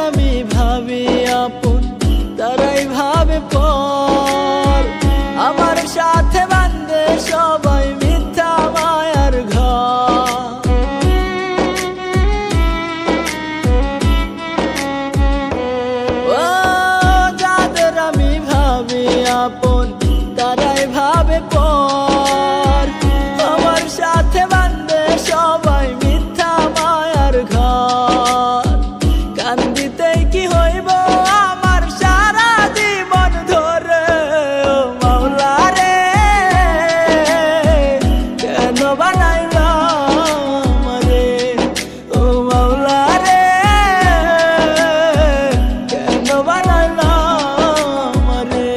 আমি ভাবি আপন তারাই ভাবে পর, আমার সাথে বান্ধে সবাই মিথ্যা মায়ার ঘর। ও যাদের আমি ভাবি আপন তারাই ভাবে পর, আমার সাথে বান্ধে সবাই মিথ্যা মায়ার ঘর। কান্দিতেই কি হইব আমার সারা জীবন ধরে, ও মাওলা রে কেন বানাইলাম রে, ও মাওলা রে কেন বানাইলাম রে।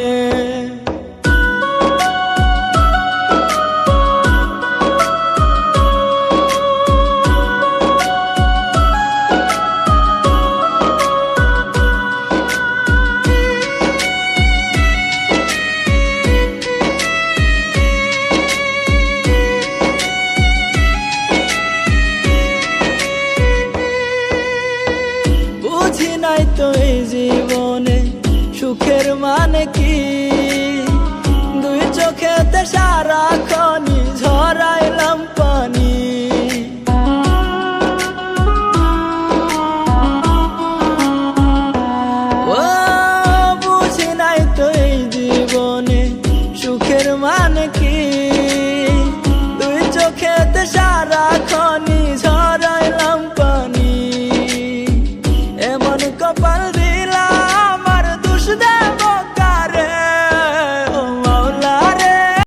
বুঝি নাই তো এই জীবনে সুখের মানে কি, দুই চোখেতে সারাক্ষণই ঝরাইলাম পানি। ও বুঝি নাই তো এই জীবনে সুখের মানে কি, দুই চোখেতে সারাক্ষণ